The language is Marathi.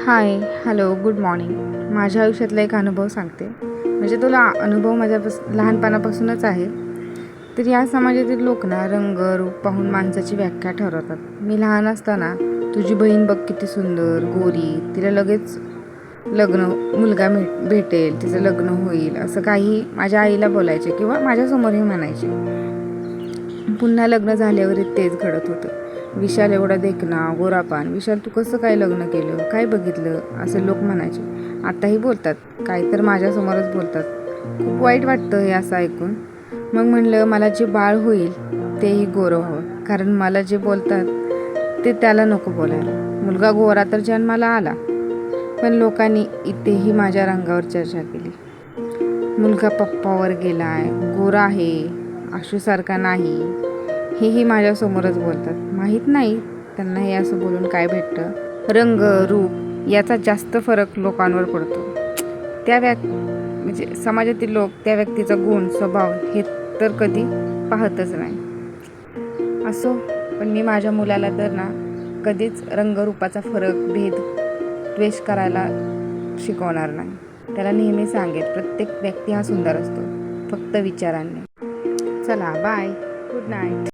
हाय, हॅलो, गुड मॉर्निंग. माझ्या आयुष्यातला एक अनुभव सांगते. म्हणजे तो अनुभव लहानपणापासूनच आहे. तर या समाजातील लोक ना रंग, रूप पाहून माणसाची व्याख्या ठरवतात. मी लहान असताना तुझी बहीण बघ किती सुंदर, गोरी, तिला लगेच लग्न मुलगा भेटेल, तिचं लग्न होईल, असं काही माझ्या आईला बोलायचे किंवा माझ्यासमोरही म्हणायचे. पुन्हा लग्न झाल्यावरही तेच घडत होतं. विशाल एवढा देखना, गोरापान, विशाल तू कसं काय लग्न केलं, काय बघितलं, असे लोक म्हणायचे. आताही बोलतात, काही तर माझ्यासमोरच बोलतात. खूप वाईट वाटतं हे असं ऐकून. मग म्हणलं मला जे बाळ होईल तेही गोरं व्हावं, कारण मला जे बोलतात ते त्याला नको बोलायला. मुलगा गोरा तर जन्माला आला, पण लोकांनी इथेही माझ्या रंगावर चर्चा केली. मुलगा पप्पावर गेलाय, गोरा आहे, आशूसारखा नाही, हेही माझ्यासमोरच बोलतात. माहीत नाही त्यांना हे असं बोलून काय भेटतं. रंग, रूप याचा जास्त फरक लोकांवर पडतो. म्हणजे समाजातील लोक त्या व्यक्तीचा गुण, स्वभाव हे तर कधी पाहतच नाही. असो, पण मी माझ्या मुलाला तर ना कधीच रंगरूपाचा फरक, भेद, द्वेष करायला शिकवणार नाही. त्याला नेहमी सांगेल प्रत्येक व्यक्ती हा सुंदर असतो, फक्त विचारांनी. चला, बाय, गुड नाईट.